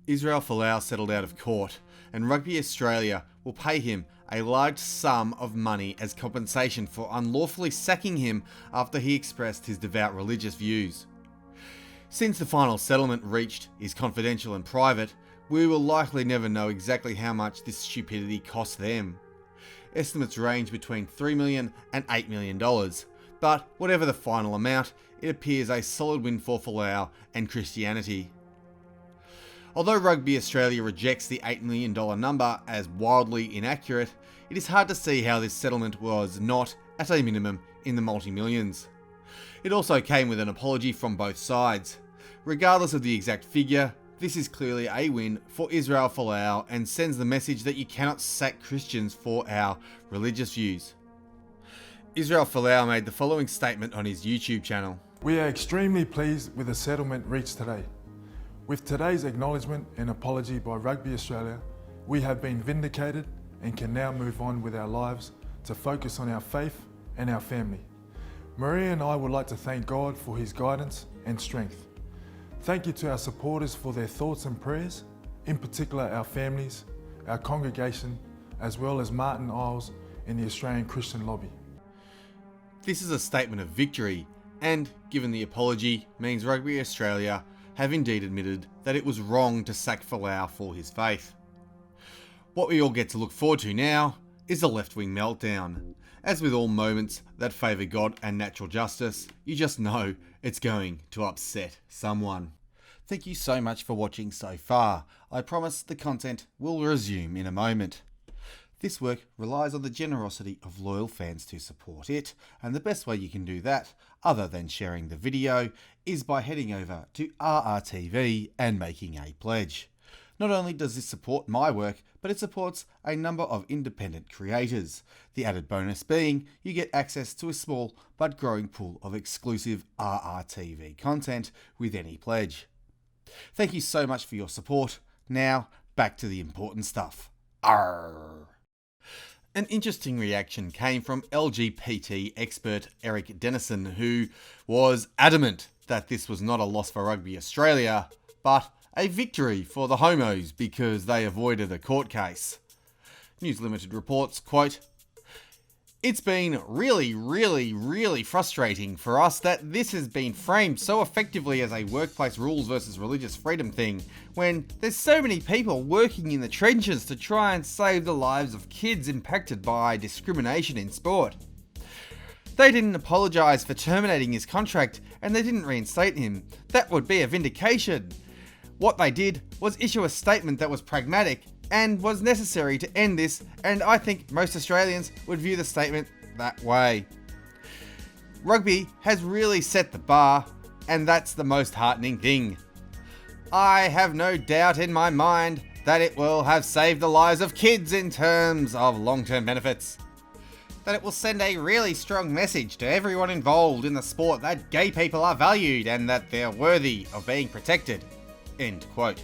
Israel Folau settled out of court, and Rugby Australia will pay him a large sum of money as compensation for unlawfully sacking him after he expressed his devout religious views. Since the final settlement reached is confidential and private, we will likely never know exactly how much this stupidity cost them. Estimates range between $3 million and $8 million, but whatever the final amount, it appears a solid win for Folau and Christianity. Although Rugby Australia rejects the $8 million number as wildly inaccurate, it is hard to see how this settlement was not, at a minimum, in the multi-millions. It also came with an apology from both sides. Regardless of the exact figure, this is clearly a win for Israel Folau and sends the message that you cannot sack Christians for our religious views. Israel Folau made the following statement on his YouTube channel. We are extremely pleased with the settlement reached today. With today's acknowledgement and apology by Rugby Australia, we have been vindicated and can now move on with our lives to focus on our faith and our family. Maria and I would like to thank God for his guidance and strength. Thank you to our supporters for their thoughts and prayers, in particular our families, our congregation, as well as Martin Isles and the Australian Christian Lobby. This is a statement of victory, and given the apology, means Rugby Australia have indeed admitted that it was wrong to sack Folau for his faith. What we all get to look forward to now is the left-wing meltdown. As with all moments that favour God and natural justice, you just know it's going to upset someone. Thank you so much for watching so far. I promise the content will resume in a moment. This work relies on the generosity of loyal fans to support it, and the best way you can do that, other than sharing the video, is by heading over to RRTV and making a pledge. Not only does this support my work, but it supports a number of independent creators. The added bonus being you get access to a small but growing pool of exclusive RRTV content with any pledge. Thank you so much for your support. Now, back to the important stuff. Arrgh. An interesting reaction came from LGBT expert Eric Dennison, who was adamant that this was not a loss for Rugby Australia, but a victory for the homos because they avoided a court case. News Limited reports, quote, "It's been really frustrating for us that this has been framed so effectively as a workplace rules versus religious freedom thing, when there's so many people working in the trenches to try and save the lives of kids impacted by discrimination in sport. They didn't apologise for terminating his contract and they didn't reinstate him. That would be a vindication. What they did was issue a statement that was pragmatic and was necessary to end this, and I think most Australians would view the statement that way. Rugby has really set the bar, and that's the most heartening thing. I have no doubt in my mind that it will have saved the lives of kids in terms of long-term benefits. That it will send a really strong message to everyone involved in the sport that gay people are valued and that they're worthy of being protected." End quote.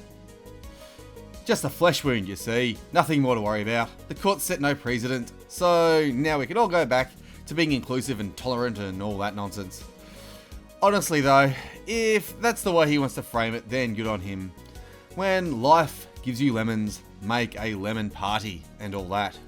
Just a flesh wound, you see. Nothing more to worry about. The court set no precedent, so now we can all go back to being inclusive and tolerant and all that nonsense. Honestly though, if that's the way he wants to frame it, then good on him. When life gives you lemons, make a lemon party and all that.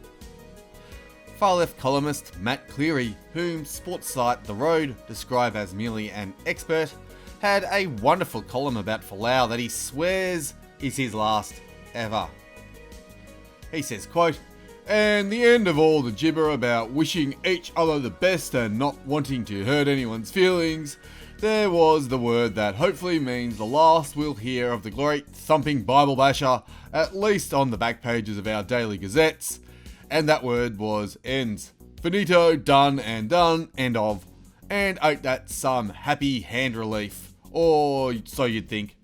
Far left columnist Matt Cleary, whom sports site The Road describe as merely an expert, had a wonderful column about Folau that he swears is his last ever. He says, quote, "And the end of all the gibber about wishing each other the best and not wanting to hurt anyone's feelings, there was the word that hopefully means the last we'll hear of the great thumping Bible basher, at least on the back pages of our daily gazettes, and that word was ends. Finito, done, end of, and ain't that some happy hand relief, or so you'd think.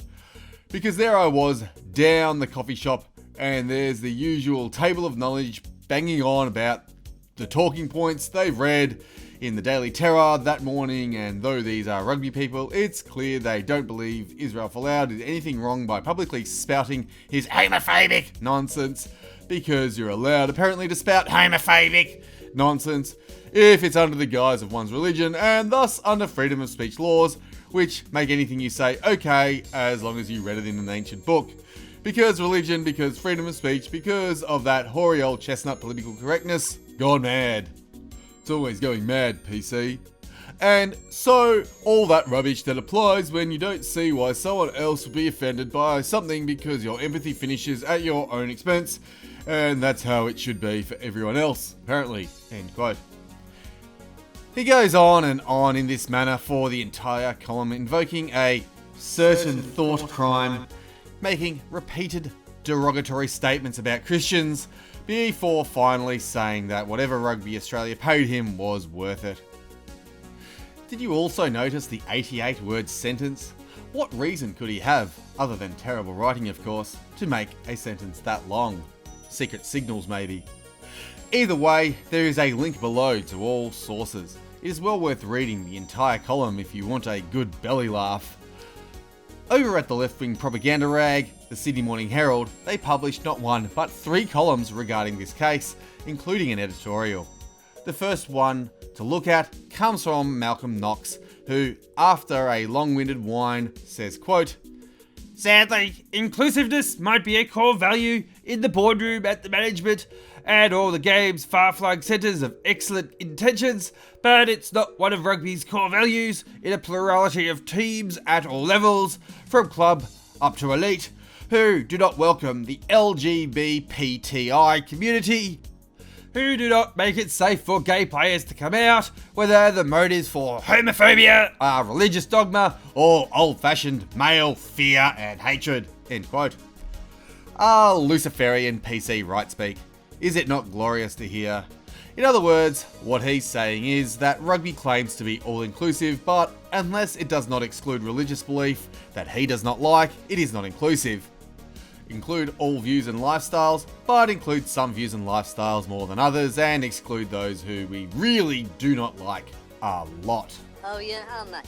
Because there I was, down the coffee shop, and there's the usual table of knowledge banging on about the talking points they've read in the Daily Terror that morning, and though these are rugby people, it's clear they don't believe Israel Folau did anything wrong by publicly spouting his homophobic nonsense, because you're allowed apparently to spout homophobic nonsense if it's under the guise of one's religion, and thus under freedom of speech laws, which make anything you say okay as long as you read it in an ancient book. Because religion, because freedom of speech, because of that hoary old chestnut political correctness, gone mad. It's always going mad, PC. And so, all that rubbish that applies when you don't see why someone else would be offended by something because your empathy finishes at your own expense, and that's how it should be for everyone else, apparently. End quote. He goes on and on in this manner for the entire column, invoking a certain thought crime, making repeated derogatory statements about Christians, before finally saying that whatever Rugby Australia paid him was worth it. Did you also notice the 88-word sentence? What reason could he have, other than terrible writing of course, to make a sentence that long? Secret signals maybe. Either way, there is a link below to all sources. It is well worth reading the entire column if you want a good belly laugh. Over at the left-wing propaganda rag, the Sydney Morning Herald, they published not one but 3 columns regarding this case, including an editorial. The first one to look at comes from Malcolm Knox, who, after a long-winded whine, says, quote, "Sadly, inclusiveness might be a core value in the boardroom at the management and all the game's far-flung centres of excellent intentions, but it's not one of rugby's core values in a plurality of teams at all levels, from club up to elite, who do not welcome the LGBTI community, who do not make it safe for gay players to come out, whether the motives for homophobia are religious dogma or old-fashioned male fear and hatred." End quote. Luciferian PC right speak. Is it not glorious to hear? In other words, what he's saying is that rugby claims to be all-inclusive, but unless it does not exclude religious belief that he does not like, it is not inclusive. Include all views and lifestyles, but include some views and lifestyles more than others, and exclude those who we really do not like a lot. Oh yeah, how much?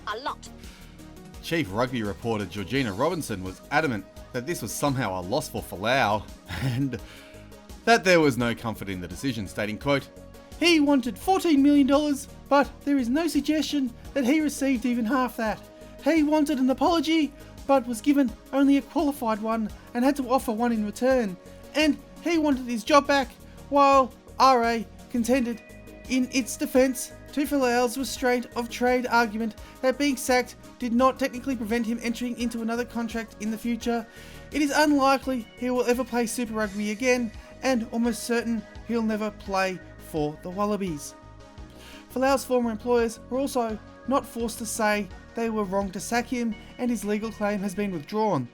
A lot. Chief rugby reporter Georgina Robinson was adamant that this was somehow a loss for Folau, and that there was no comfort in the decision, stating, quote, "He wanted $14 million, but there is no suggestion that he received even half that. He wanted an apology, but was given only a qualified one and had to offer one in return. And he wanted his job back, while RA contended in its defence to Folau's restraint of trade argument that being sacked did not technically prevent him entering into another contract in the future. It is unlikely he will ever play Super Rugby again, and almost certain he'll never play for the Wallabies." Folau's former employers were also not forced to say they were wrong to sack him, and his legal claim has been withdrawn.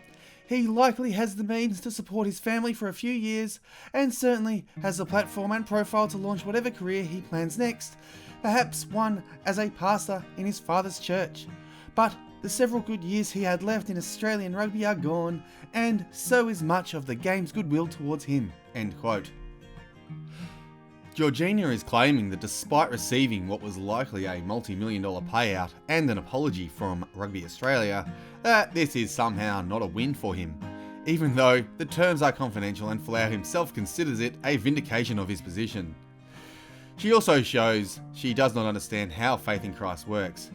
He likely has the means to support his family for a few years, and certainly has the platform and profile to launch whatever career he plans next, perhaps one as a pastor in his father's church. But the several good years he had left in Australian rugby are gone, and so is much of the game's goodwill towards him. End quote. Georgina is claiming that despite receiving what was likely a multi-million-dollar payout and an apology from Rugby Australia, that this is somehow not a win for him, even though the terms are confidential and Folau himself considers it a vindication of his position. She also shows she does not understand how faith in Christ works.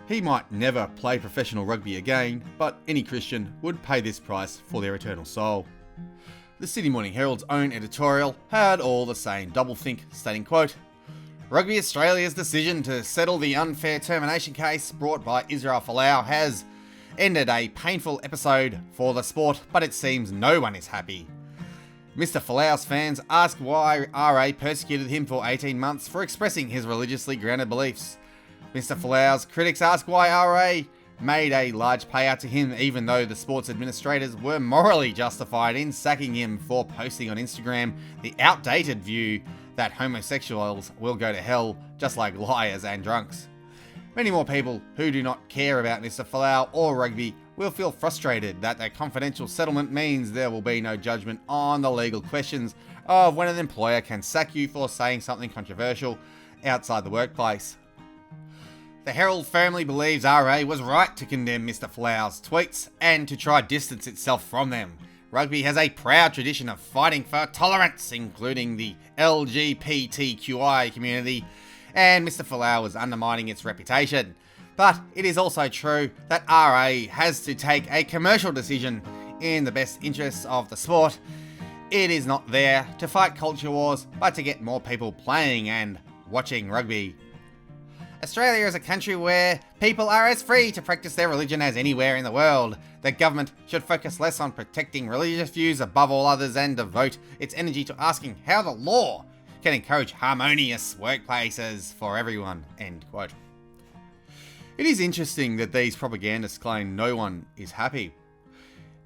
He might never play professional rugby again, but any Christian would pay this price for their eternal soul. The Sydney Morning Herald's own editorial had all the same doublethink, stating, quote, "Rugby Australia's decision to settle the unfair termination case brought by Israel Folau has ended a painful episode for the sport, but it seems no one is happy. Mr. Folau's fans ask why RA persecuted him for 18 months for expressing his religiously grounded beliefs. Mr. Folau's critics ask why RA made a large payout to him even though the sports administrators were morally justified in sacking him for posting on Instagram the outdated view that homosexuals will go to hell just like liars and drunks. Many more people who do not care about Mr. Folau or rugby will feel frustrated that a confidential settlement means there will be no judgment on the legal questions of when an employer can sack you for saying something controversial outside the workplace. The Herald firmly believes RA was right to condemn Mr. Folau's tweets and to try distance itself from them. Rugby has a proud tradition of fighting for tolerance, including the LGBTQI community, and Mr. Folau was undermining its reputation. But it is also true that RA has to take a commercial decision in the best interests of the sport. It is not there to fight culture wars, but to get more people playing and watching rugby. Australia is a country where people are as free to practice their religion as anywhere in the world. The government should focus less on protecting religious views above all others and devote its energy to asking how the law can encourage harmonious workplaces for everyone. End quote. It is interesting that these propagandists claim no one is happy.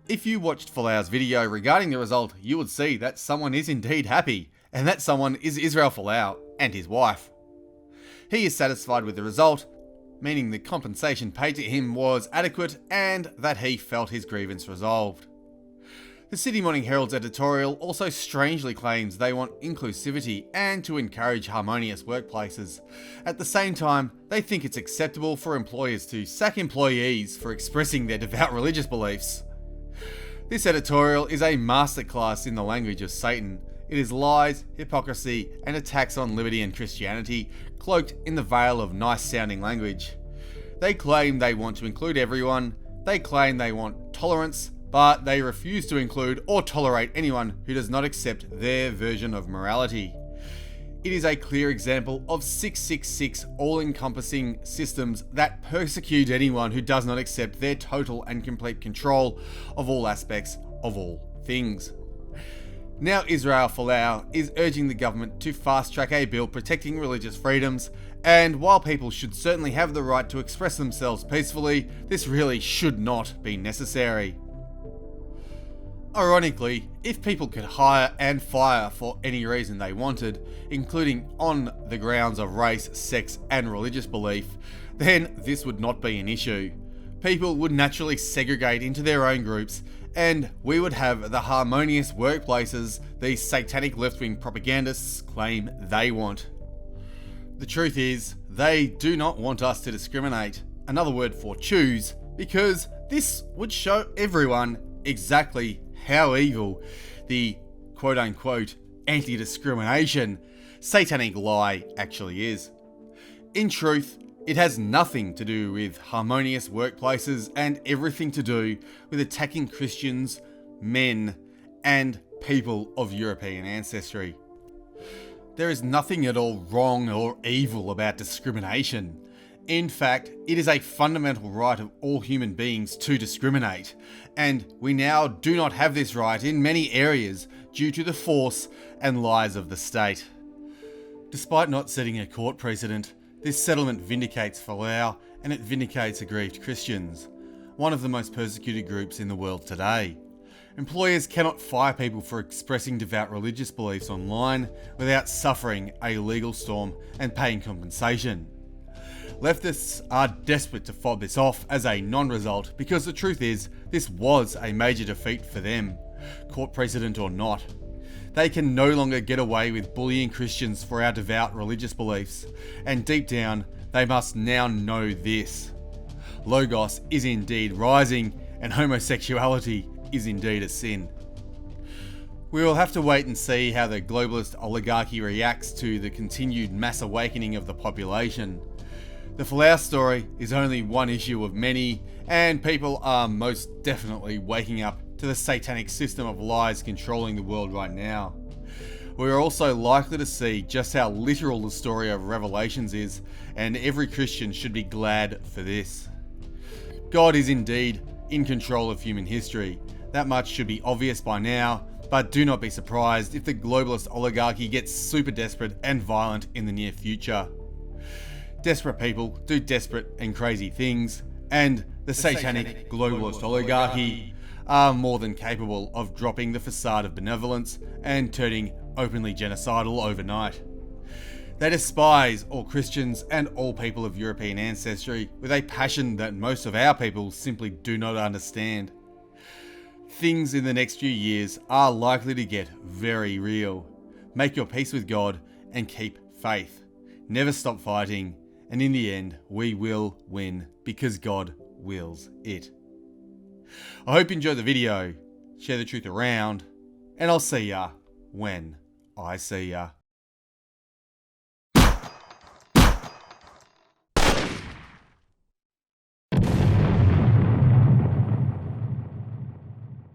If you watched Folau's video regarding the result, you would see that someone is indeed happy, and that someone is Israel Folau and his wife. He is satisfied with the result, meaning the compensation paid to him was adequate and that he felt his grievance resolved. The Sydney Morning Herald's editorial also strangely claims they want inclusivity and to encourage harmonious workplaces. At the same time, they think it's acceptable for employers to sack employees for expressing their devout religious beliefs. This editorial is a masterclass in the language of Satan. It is lies, hypocrisy, and attacks on liberty and Christianity, cloaked in the veil of nice-sounding language. They claim they want to include everyone, they claim they want tolerance, but they refuse to include or tolerate anyone who does not accept their version of morality. It is a clear example of 666 all-encompassing systems that persecute anyone who does not accept their total and complete control of all aspects of all things. Now Israel Folau is urging the government to fast-track a bill protecting religious freedoms, and while people should certainly have the right to express themselves peacefully, this really should not be necessary. Ironically, if people could hire and fire for any reason they wanted, including on the grounds of race, sex, and religious belief, then this would not be an issue. People would naturally segregate into their own groups, and we would have the harmonious workplaces these satanic left-wing propagandists claim they want. The truth is, they do not want us to discriminate, another word for choose, because this would show everyone exactly how evil the quote-unquote anti-discrimination satanic lie actually is. In truth, it has nothing to do with harmonious workplaces and everything to do with attacking Christians, men, and people of European ancestry. There is nothing at all wrong or evil about discrimination. In fact, it is a fundamental right of all human beings to discriminate, and we now do not have this right in many areas due to the force and lies of the state. Despite not setting a court precedent, this settlement vindicates Folau and it vindicates aggrieved Christians, one of the most persecuted groups in the world today. Employers cannot fire people for expressing devout religious beliefs online without suffering a legal storm and paying compensation. Leftists are desperate to fob this off as a non-result because the truth is, this was a major defeat for them, court precedent or not. They can no longer get away with bullying Christians for our devout religious beliefs, and deep down, they must now know this. Logos is indeed rising, and homosexuality is indeed a sin. We will have to wait and see how the globalist oligarchy reacts to the continued mass awakening of the population. The Folau story is only one issue of many, and people are most definitely waking up to the satanic system of lies controlling the world right now. We are also likely to see just how literal the story of Revelations is, and every Christian should be glad for this. God is indeed in control of human history. That much should be obvious by now, but do not be surprised if the globalist oligarchy gets super desperate and violent in the near future. Desperate people do desperate and crazy things, and the satanic globalist oligarchy are more than capable of dropping the facade of benevolence and turning openly genocidal overnight. They despise all Christians and all people of European ancestry with a passion that most of our people simply do not understand. Things in the next few years are likely to get very real. Make your peace with God and keep faith. Never stop fighting, and in the end, we will win because God wills it. I hope you enjoyed the video, share the truth around, and I'll see ya when I see ya.